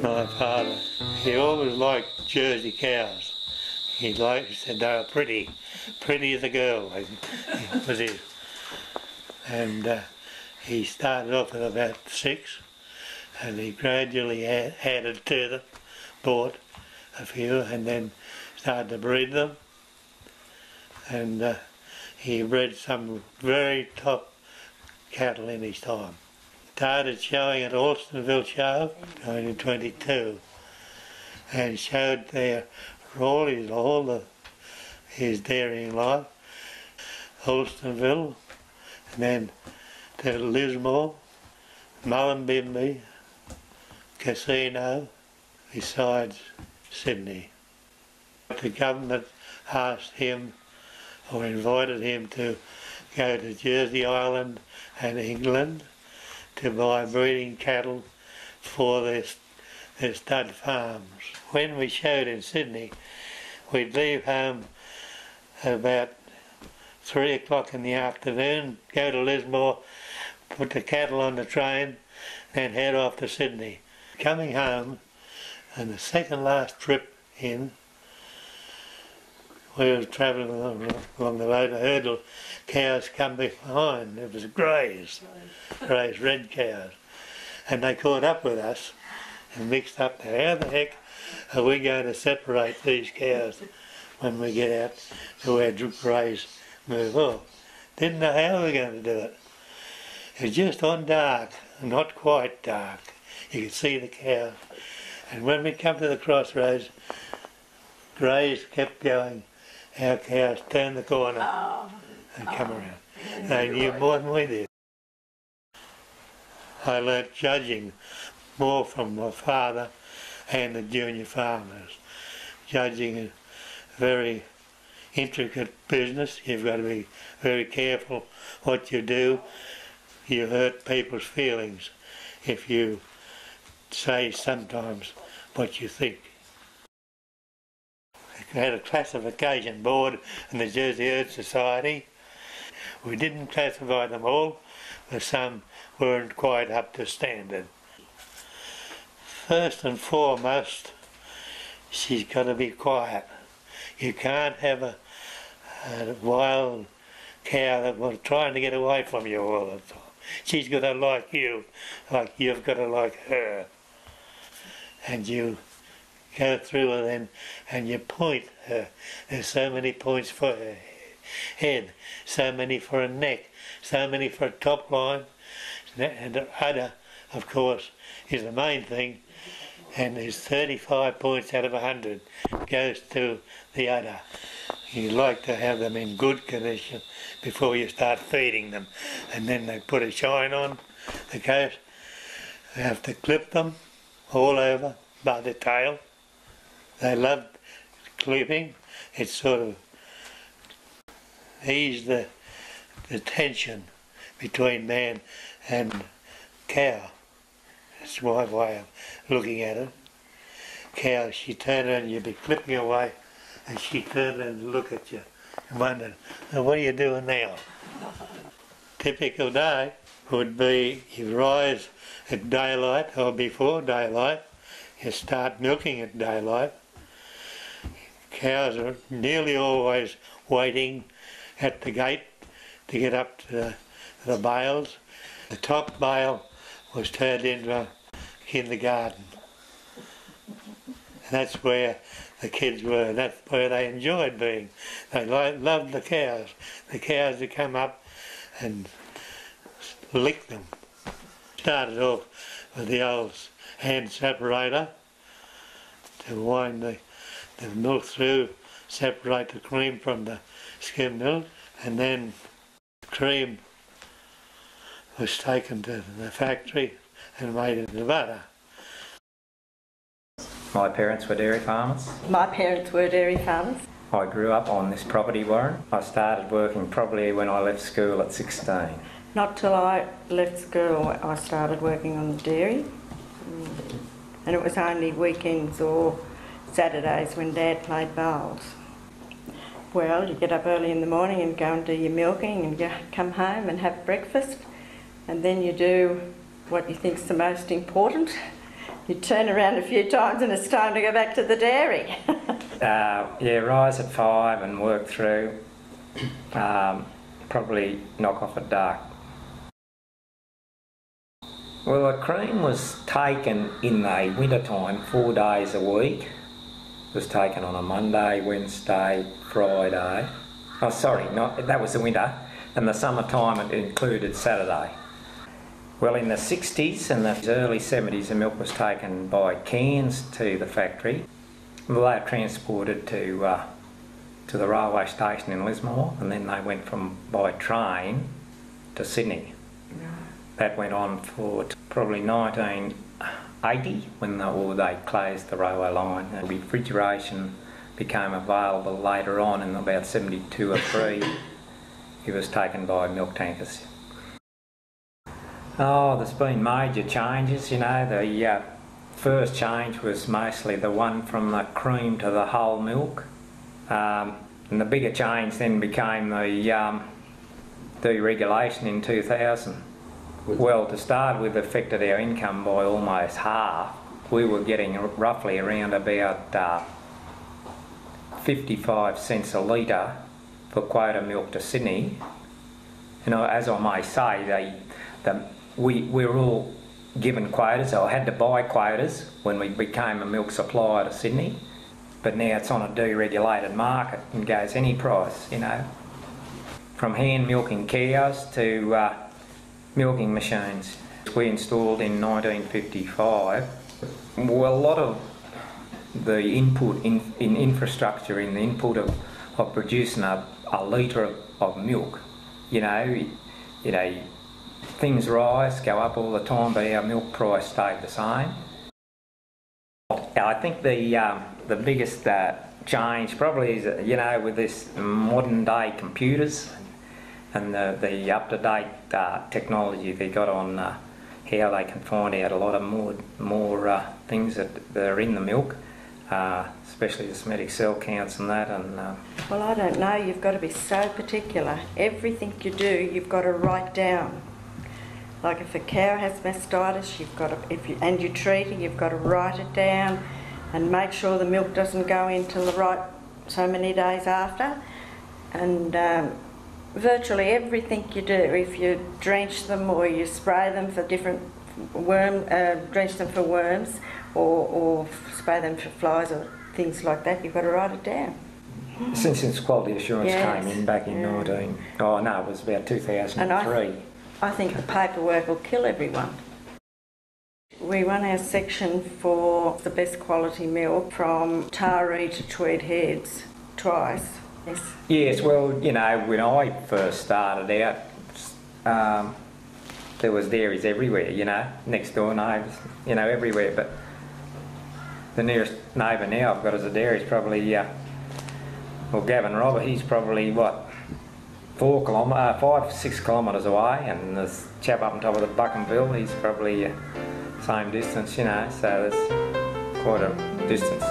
My father, he always liked Jersey cows. He said they were pretty as a girl, was his. And he started off at about 6, and he gradually added to them, bought a few, and then started to breed them. And he bred some very top cattle in his time. Started showing at Alstonville show in 1922, and showed there all his dairying life, Alstonville, and then to Lismore, Mullumbimby, Casino, besides Sydney. The government asked him, or invited him, to go to Jersey Island and England to buy breeding cattle for their stud farms. When we showed in Sydney, we'd leave home about 3 o'clock in the afternoon, go to Lismore, put the cattle on the train, then head off to Sydney. Coming home, and the second last trip in, we were travelling along the road, I heard the cows come behind. It was greys, red cows. And they caught up with us and mixed up. How the heck are we going to separate these cows when we get out to where greys move off? Didn't know how we were going to do it. It was just on dark, not quite dark. You could see the cows. And when we come to the crossroads, greys kept going. Our cows turned the corner and come around. They knew more than we did. I learnt judging more from my father and the junior farmers. Judging is a very intricate business. You've got to be very careful what you do. You hurt people's feelings if you say sometimes what you think. We had a classification board in the Jersey Herd Society. We didn't classify them all, but some weren't quite up to standard. First and foremost, she's got to be quiet. You can't have a wild cow that was trying to get away from you all the time. She's got to like you, like you've got to like her. And you go through her then and you point her. There's so many points for her head, so many for her neck, so many for her top line, and the udder, of course, is the main thing, and there's 35 points out of 100 goes to the udder. You like to have them in good condition before you start feeding them, and then they put a shine on the coat. You have to clip them all over by the tail. They love clipping. It sort of eases the tension between man and cow. That's my way of looking at it. Cow, she turned around, you'd be clipping away, and she turned around and look at you and wondered, well, what are you doing now? Typical day would be you rise at daylight or before daylight, you start milking at daylight. Cows are nearly always waiting at the gate to get up to the bales. The top bale was turned into a kindergarten. And that's where the kids were, that's where they enjoyed being. They loved the cows. The cows would come up and lick them. Started off with the old hand separator to wind the milk through, separate the cream from the skim milk, and then cream was taken to the factory and made into butter. My parents were dairy farmers. My parents were dairy farmers. I grew up on this property, Warren. I started working probably when I left school at 16. Not till I left school I started working on the dairy. And it was only weekends or Saturdays when Dad played bowls. Well, you get up early in the morning and go and do your milking and come home and have breakfast, and then you do what you think's the most important, You turn around a few times and it's time to go back to the dairy. Yeah, rise at 5 and work through. Probably knock off at dark. Well, the cream was taken in the winter time, 4 days a week. It was taken on a Monday, Wednesday, Friday. Oh, sorry, that was the winter. And the summertime it included Saturday. Well, in the 60s and the early 70s, the milk was taken by cans to the factory. They were transported to the railway station in Lismore, and then they went by train to Sydney. That went on for probably 1980 when they closed the railway line. And refrigeration became available later on in about 72 or 3. It was taken by milk tankers. Oh, there's been major changes, you know. The first change was mostly the one from the cream to the whole milk. And the bigger change then became the deregulation in 2000. Well, to start with, it affected our income by almost half. We were getting roughly around about 55 cents a litre for quota milk to Sydney. You know, as I may say, we were all given quotas, or had to buy quotas when we became a milk supplier to Sydney. But now it's on a deregulated market and goes any price, you know. From hand milking cows to milking machines. We installed in 1955. Well, a lot of the input in infrastructure, in the input of producing a litre of milk, you know, things rise, go up all the time, but our milk price stayed the same. I think the biggest change probably is, you know, with this modern day computers and the up-to-date technology they got on how they can find out a lot of more things that are in the milk, especially the somatic cell counts and that. And well, I don't know. You've got to be so particular. Everything you do, you've got to write down. Like if a cow has mastitis, you've got to, and you treat it, you've got to write it down and make sure the milk doesn't go into the right so many days after. And virtually everything you do, if you drench them or you spray them for different drench them for worms or spray them for flies or things like that, you've got to write it down. Since quality assurance came in back in it was about 2003. I think the paperwork will kill everyone. We run our section for the best quality milk from Taree to Tweed Heads twice. Yes, well, you know, when I first started out, there was dairies everywhere, you know, next door neighbours, you know, everywhere. But the nearest neighbour now I've got as a dairy is probably, well, Gavin Robert, he's probably, what, 5-6 kilometres away, and this chap up on top of the Buckenville, he's probably same distance, you know, so that's quite a distance.